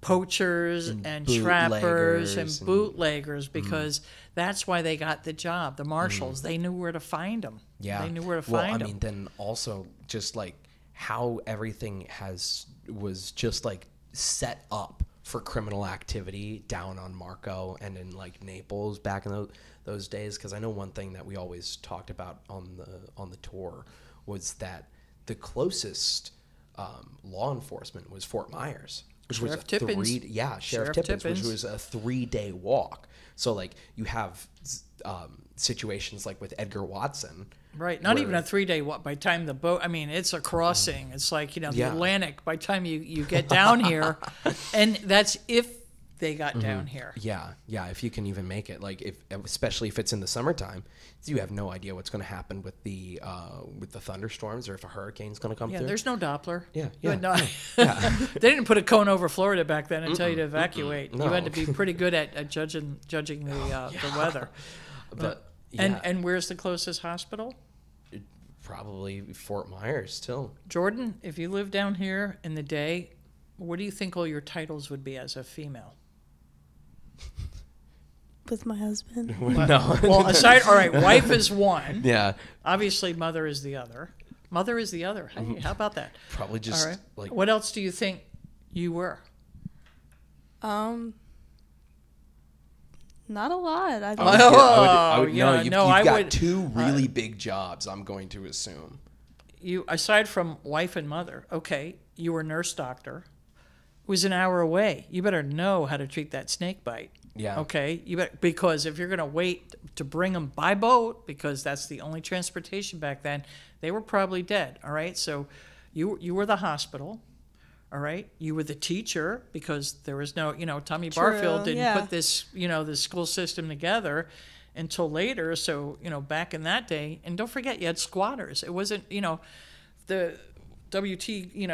poachers and trappers and bootleggers, because that's why they got the job. The marshals, they knew where to find them. Yeah. They knew where to find them. I mean, then also just like how everything was just like set up for criminal activity down on Marco and in like Naples back in those days. Because I know one thing that we always talked about on the tour was that the closest law enforcement was Fort Myers, which Sheriff was Tippins. Sheriff Tippins, which was a 3-day walk. So like you have situations like with Edgar Watson. Right, not even a 3-day walk. By the time the boat, I mean, it's a crossing. It's like, the Atlantic. By the time you get down here, and that's if they got down here. Yeah, if you can even make it. Like, especially if it's in the summertime, you have no idea what's going to happen with the thunderstorms or if a hurricane's going to come through. Yeah, there's no Doppler. Yeah. They didn't put a cone over Florida back then and tell you to evacuate. No. You had to be pretty good at judging the weather. But and where's the closest hospital? Probably Fort Myers still. Jordan, if you lived down here in the day, what do you think all your titles would be as a female? With my husband. No. Well, all right, wife is one. Yeah. Obviously, mother is the other. Mother is the other. Hey, how about that? Probably just all right. like. What else do you think you were? Not a lot. I would yeah, you've no, I got would- 2 really big jobs, I'm going to assume. You, aside from wife and mother, okay, you were nurse doctor. It was an hour away. You better know how to treat that snake bite. Yeah. Okay, because if you're going to wait to bring them by boat, because that's the only transportation back then, they were probably dead. All right, so you were the hospital. All right, you were the teacher, because there was no, Tommy Barfield didn't put this, the school system together until later. So, back in that day, and don't forget, you had squatters. It wasn't, the W.T.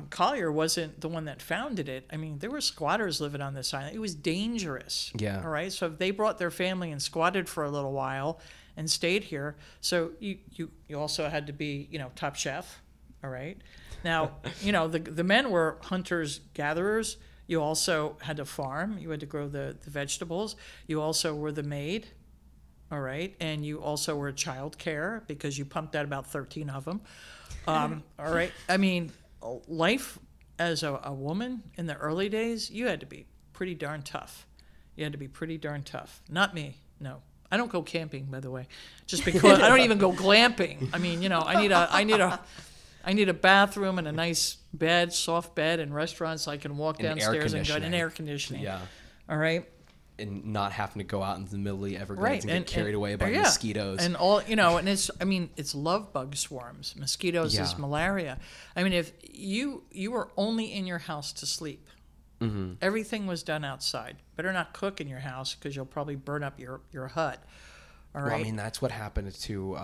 Collier wasn't the one that founded it. I mean, there were squatters living on this island. It was dangerous. Yeah. All right. So if they brought their family and squatted for a little while and stayed here, so you also had to be, top chef. All right. Now, the men were hunters, gatherers. You also had to farm. You had to grow the vegetables. You also were the maid. All right. And you also were child care, because you pumped out about 13 of them. All right. I mean, life as a woman in the early days, you had to be pretty darn tough. You had to be pretty darn tough. Not me. No. I don't go camping, by the way, just because I don't even go glamping. I mean, I need a bathroom and a nice bed, soft bed, and restaurants so I can walk downstairs and get an air conditioning. Yeah. All right. And not having to go out into the middle of the Everglades Right. and get carried away by mosquitoes. And all, and it's love bug swarms. Mosquitoes is malaria. I mean, if you were only in your house to sleep, everything was done outside. Better not cook in your house, because you'll probably burn up your hut. All right. Well, I mean, that's what happened to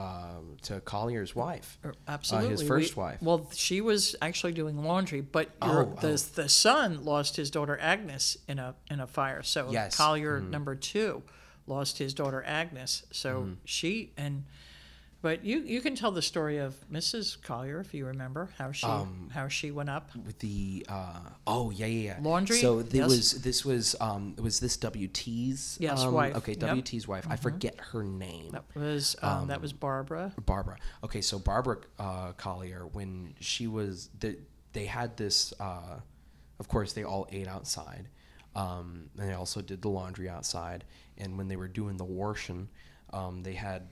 Collier's wife. Absolutely. His first wife. Well, she was actually doing laundry, but the son lost his daughter Agnes in a fire. So yes. Collier number 2 lost his daughter Agnes. So but you can tell the story of Mrs. Collier, if you remember how she went up With the laundry. So this was WT's wife. Okay, WT's wife. I forget her name. That was Barbara. Barbara. Okay, so Barbara Collier, when she was they had this. Of course, they all ate outside, and they also did the laundry outside. And when they were doing the washing, they had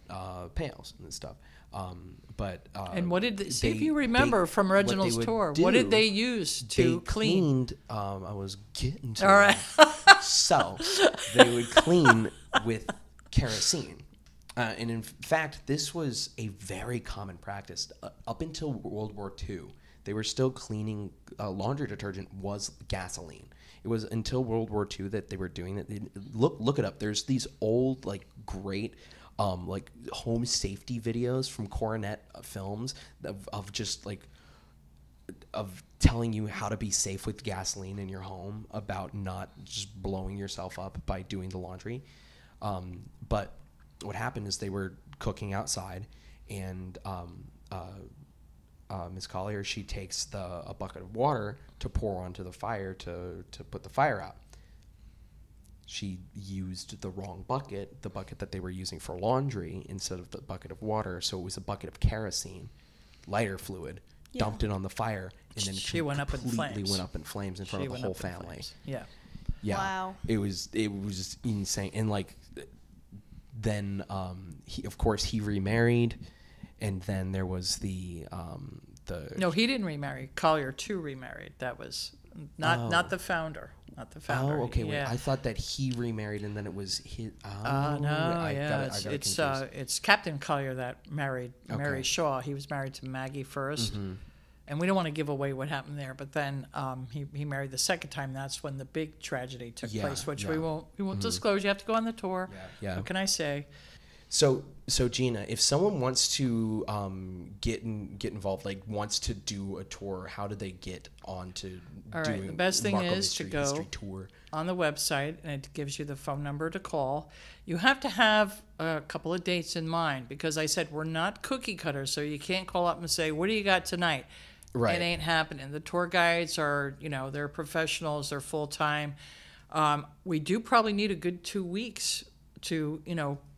pails and stuff. And what did see if you remember from Reginald's tour? What did they use to clean? I was getting to All right. So they would clean with kerosene. And in fact, this was a very common practice. Up until World War II, they were still cleaning, laundry detergent was gasoline. It was until World War II that they were doing it. Look it up. There's these old, great home safety videos from Coronet Films of just of telling you how to be safe with gasoline in your home, about not just blowing yourself up by doing the laundry. But what happened is they were cooking outside, and Ms. Collier, she takes a bucket of water to pour onto the fire to put the fire out. She used the wrong bucket, the bucket that they were using for laundry, instead of the bucket of water. So it was a bucket of kerosene, lighter fluid, dumped it on the fire, and then she went up in flames. Completely went up in flames in front of the whole family. Yeah. Yeah. Wow. It was insane. And like, then of course he remarried, and then there was the No, he didn't remarry. Collier too remarried. That was not the founder. Not the founder. Oh, okay. Yeah. Wait, I thought that he remarried and then it was his. No, it's Captain Collier that married Mary Shaw. He was married to Maggie first, and we don't want to give away what happened there. But then he married the second time. That's when the big tragedy took place, which we won't disclose. You have to go on the tour. Yeah. What can I say? So Gina, if someone wants to get involved, like wants to do a tour, how do they get on to doing the best thing Marco is Myster to go History Tour? On the website, and it gives you the phone number to call. You have to have a couple of dates in mind, because I said we're not cookie cutters, so you can't call up and say, what do you got tonight? Right. It ain't happening. The tour guides are, they're professionals, they're full-time. We do probably need a good 2 weeks to,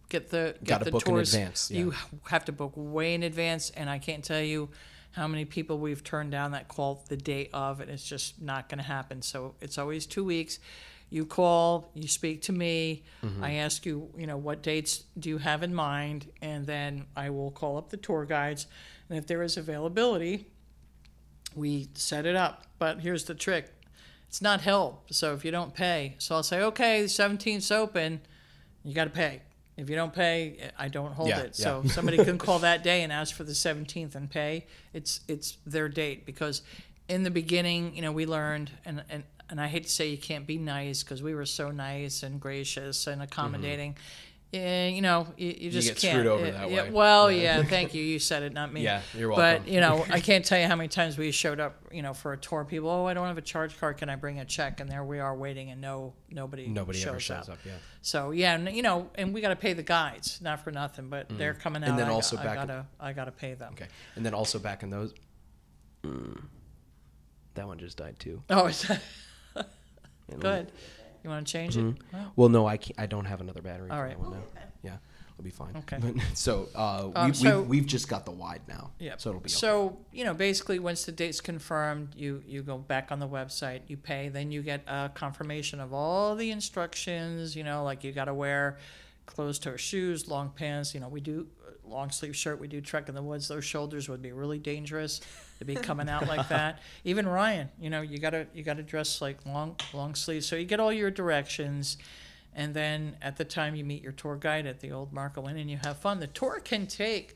get the book tours. in advance. Yeah. You have to book way in advance, and I can't tell you how many people we've turned down that call the day of, and it's just not going to happen. So it's always 2 weeks. You call, you speak to me. I ask you, what dates do you have in mind, and then I will call up the tour guides, and if there is availability, we set it up. But here's the trick. It's not help, so if you don't pay. So I'll say, okay, the 17th's open, you got to pay. If you don't pay, I don't hold it. So somebody can call that day and ask for the 17th and pay. It's their date, because in the beginning, we learned, and I hate to say you can't be nice, because we were so nice and gracious and accommodating. You just get can't. screwed over that way. Well, thank you. You said it, not me. Yeah, you're welcome. But, I can't tell you how many times we showed up, for a tour. People, I don't have a charge card. Can I bring a check? And there we are waiting, and nobody ever shows up. Yeah. So, and we got to pay the guides, not for nothing, but they're coming out. And then I got to pay them. Okay. And then also back in those, that one just died too. Oh, it's good. You want to change it? Well, no, I can't, I don't have another battery. All for right. that one now. Yeah, it'll be fine. Okay. So we've just got the wide now. Yeah. So it'll be okay. So, basically once the date's confirmed, you go back on the website, you pay, then you get a confirmation of all the instructions, like you got to wear closed-toe shoes, long pants, we do long sleeve shirt, we do trek in the woods. Those shoulders would be really dangerous to be coming out like that. Even Ryan, you gotta dress like long sleeves. So you get all your directions, and then at the time you meet your tour guide at the old Marco Inn and you have fun. The tour can take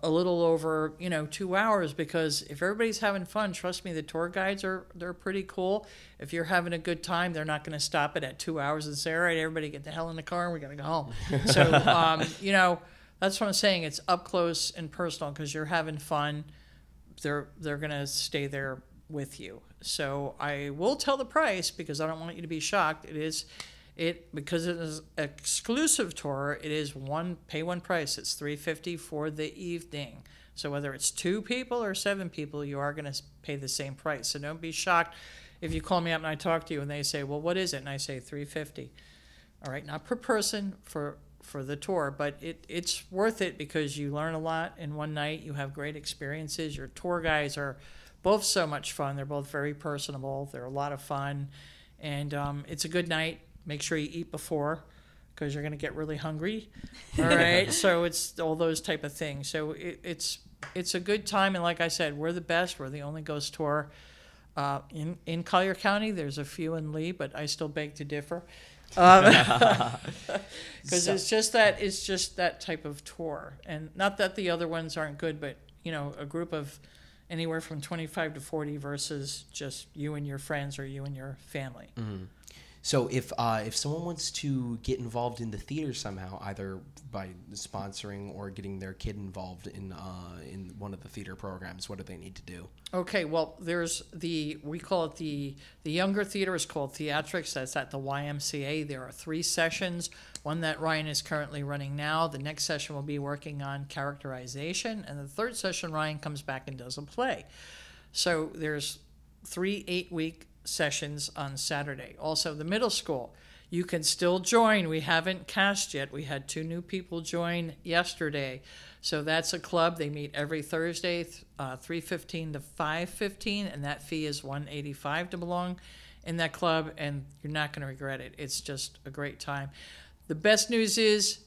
a little over 2 hours, because if everybody's having fun, trust me, the tour guides they're pretty cool. If you're having a good time, they're not going to stop it at 2 hours and say, all right, everybody get the hell in the car and we got to go home. So that's what I'm saying. It's up close and personal, because you're having fun. They're going to stay there with you. So I will tell the price, because I don't want you to be shocked. Because it is an exclusive tour, it is pay one price. It's $350 for the evening. So whether it's 2 people or 7 people, you are going to pay the same price. So don't be shocked if you call me up and I talk to you and they say, well, what is it? And I say $350. All right, not per person for the tour, but it's worth it, because you learn a lot in one night. You have great experiences. Your tour guides are both so much fun. They're both very personable. They're a lot of fun, and it's a good night. Make sure you eat before, because you're going to get really hungry. All right, so it's all those type of things. So it's a good time, and like I said, we're the best. We're the only ghost tour in Collier County. There's a few in Lee, but I still beg to differ. Because it's just that type of tour, and not that the other ones aren't good, but a group of anywhere from 25 to 40 versus just you and your friends or you and your family. So if someone wants to get involved in the theater somehow, either by sponsoring or getting their kid involved in one of the theater programs, what do they need to do? Okay, well, there's we call it the younger theater is called theatrics. That's at the YMCA. There are 3 sessions. One that Ryan is currently running now. The next session will be working on characterization, and the 3rd session Ryan comes back and does a play. So there's 3 8-week sessions on Saturday. Also, the middle school, you can still join. We haven't cast yet. We had 2 new people join yesterday. So that's a club. They meet every Thursday, 3:15 to 5:15, and that fee is $185 to belong in that club, and you're not going to regret it. It's just a great time. The best news is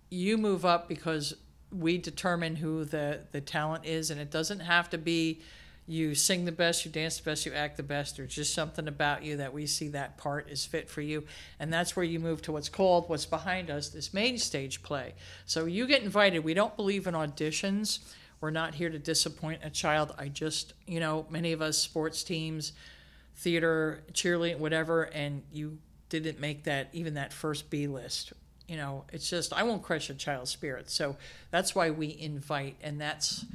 you move up because we determine who the talent is, and it doesn't have to be you sing the best, you dance the best, you act the best. There's just something about you that we see that part is fit for you. And that's where you move to what's behind us, this main stage play. So you get invited. We don't believe in auditions. We're not here to disappoint a child. Many of us, sports teams, theater, cheerleading, whatever, and you didn't make that first B list. It's just, I won't crush a child's spirit. So that's why we invite, and that's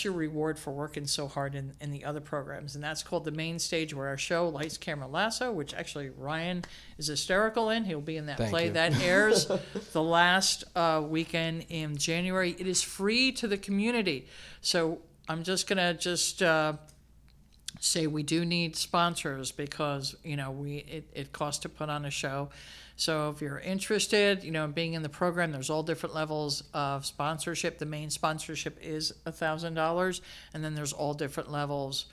your reward for working so hard in the other programs. And that's called the main stage, where our show, Lights, Camera, Lasso, which actually Ryan is hysterical in. He'll be in that play. That airs the last weekend in January. It is free to the community. So I'm just going to say we do need sponsors because, it costs to put on a show. So if you're interested, in being in the program, there's all different levels of sponsorship. The main sponsorship is $1,000, and then there's all different levels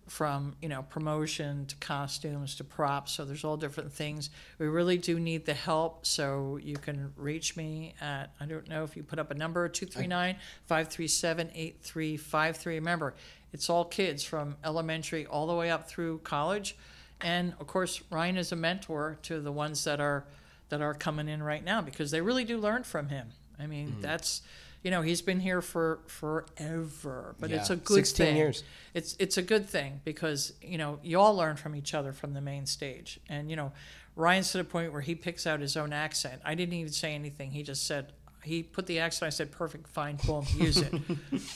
from, promotion to costumes to props. So there's all different things. We really do need the help. So you can reach me at, I don't know if you put up a number, 239-537-8353. Remember, it's all kids from elementary all the way up through college. And of course, Ryan is a mentor to the ones that are coming in right now, because they really do learn from him. I mean, that's, he's been here for forever, but it's a good 16 thing. years. It's a good thing because, you all learn from each other from the main stage. And, Ryan's to the point where he picks out his own accent. I didn't even say anything. He just said, he put the accent. I said, perfect, fine, boom, use it.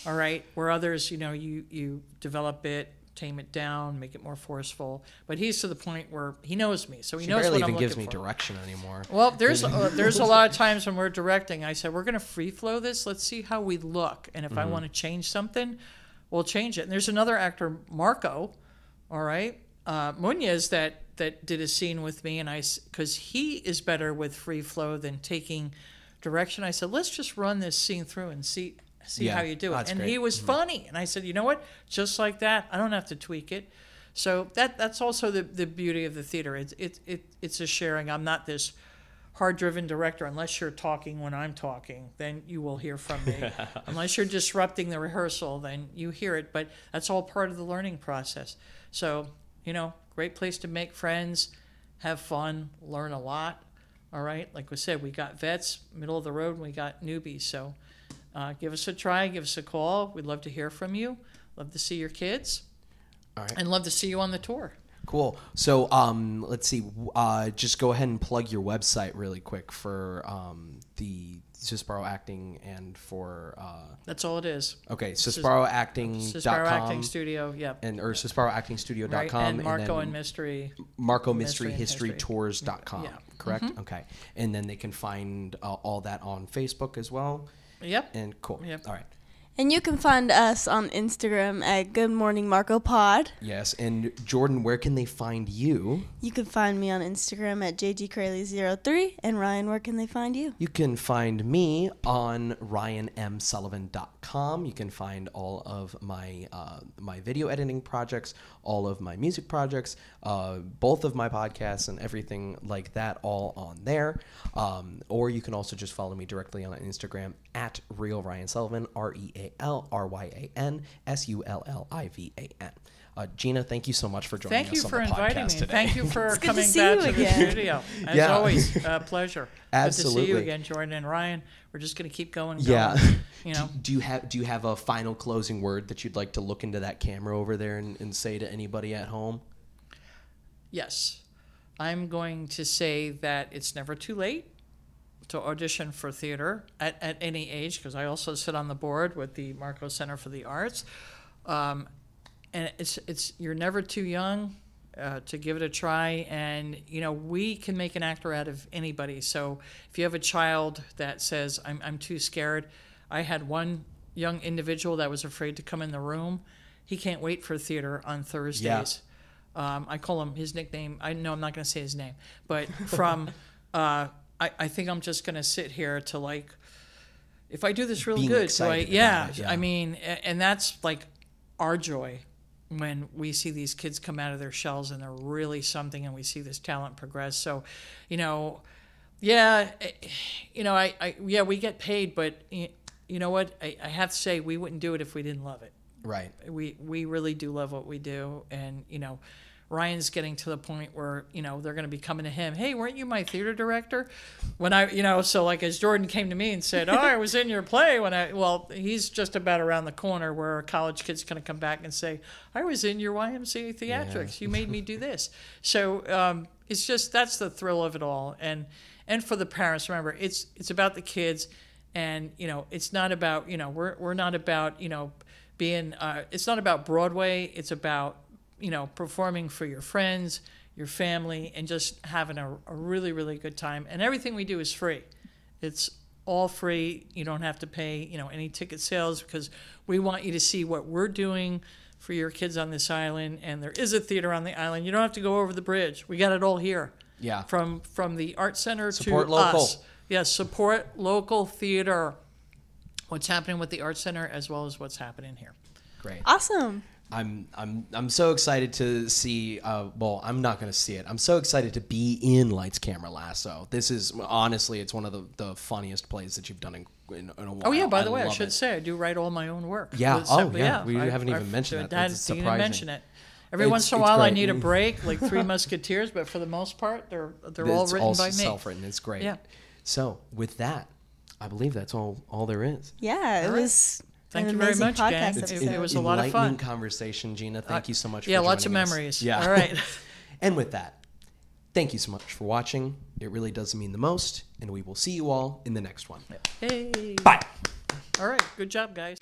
All right. Where others, you develop it, tame it down, make it more forceful. But he's to the point where he knows me, so he knows what I'm looking for. He barely even gives me direction anymore. Well, there's a lot of times when we're directing, I said, we're going to free flow this. Let's see how we look. And if I want to change something, we'll change it. And there's another actor, Marco, all right, Munoz, that did a scene with me, and because he is better with free flow than taking direction. I said, let's just run this scene through and see how you do it. And great. He was funny. And I said, you know what? Just like that, I don't have to tweak it. So that's also the beauty of the theater. It's a sharing. I'm not this hard-driven director. Unless you're talking when I'm talking, then you will hear from me. Unless you're disrupting the rehearsal, then you hear it. But that's all part of the learning process. So, great place to make friends, have fun, learn a lot. All right? Like we said, we got vets, middle of the road, and we got newbies. So give us a try, give us a call. We'd love to hear from you. Love to see your kids. All right. And love to see you on the tour. Cool. So let's see. Just go ahead and plug your website really quick for the Sisbarro Acting and for... That's all it is. Okay, SisbarroActing.com. Sisbarro Acting Studio, yep. Or SisbarroActingStudio.com. Right, and Marco and Mystery. Marco Myster History Tours.com, Yeah. correct? Mm-hmm. Okay. And then they can find all that on Facebook as well. Yep. And cool. Yep. All right. And you can find us on Instagram at Good Morning Marco Pod. Yes. And Jordan, where can they find you? You can find me on Instagram at JGKraley03. And Ryan, where can they find you? You can find me on ryanmsullivan.com. You can find all of my my video editing projects, all of my music projects, both of my podcasts and everything like that, all on there. Or you can also just follow me directly on Instagram at Real Ryan Sullivan, RealRyanSullivan. Gina, thank you so much for joining us on the podcast today. Thank you for inviting me. Thank you for it's coming good to see back you to the again. studio. As always, a pleasure. Absolutely. Good to see you again, Jordan and Ryan. We're just going to keep going. Yeah. You know. Do you have a final closing word that you'd like to look into that camera over there and say to anybody at home? Yes. I'm going to say that it's never too late to audition for theater at any age, because I also sit on the board with the Marco Center for the Arts. And it's you're never too young to give it a try, and we can make an actor out of anybody. So if you have a child that says I'm too scared, I had one young individual that was afraid to come in the room. He can't wait for theater on Thursdays. Yeah. I call him his nickname. I know I'm not going to say his name, but from I think I'm just going to sit here to, like, if I do this really good, so yeah. I mean, and that's like our joy when we see these kids come out of their shells and they're really something, and we see this talent progress. So, we get paid, but you know what? I have to say, we wouldn't do it if we didn't love it. Right. We really do love what we do, and Ryan's getting to the point where they're going to be coming to him. Hey, weren't you my theater director? When so like as Jordan came to me and said, "Oh, I was in your play." He's just about around the corner where a college kid's going to come back and say, "I was in your YMCA theatrics. Yeah. You made me do this." So it's just, that's the thrill of it all, and for the parents, remember, it's about the kids, and it's not about we're not about being it's not about Broadway. It's about performing for your friends, your family, and just having a really, really good time. And everything we do is free. It's all free. You don't have to pay, any ticket sales, because we want you to see what we're doing for your kids on this island. And there is a theater on the island. You don't have to go over the bridge. We got it all here. Yeah. From the Art Center support to local. Us. Yes, support local theater. What's happening with the Art Center as well as what's happening here. Great. Awesome. I'm so excited to see. I'm not going to see it. I'm so excited to be in Lights, Camera, Lasso. This is honestly, it's one of the funniest plays that you've done in a while. Oh yeah, by the way, I should say I do write all my own work. Yeah. We haven't even mentioned that. That's surprising. Didn't mention it. Every once in a while, I need a break, like Three Musketeers, but for the most part, they're all written by me. Self-written. It's great. Yeah. So with that, I believe that's all there is. Yeah, it was. Thank you very much, gang. It was a lot of fun. Enlightening conversation, Gina. Thank you so much for joining us. Yeah, lots of memories. Yeah. All right. And with that, thank you so much for watching. It really does mean the most, and we will see you all in the next one. Hey. Bye. All right. Good job, guys.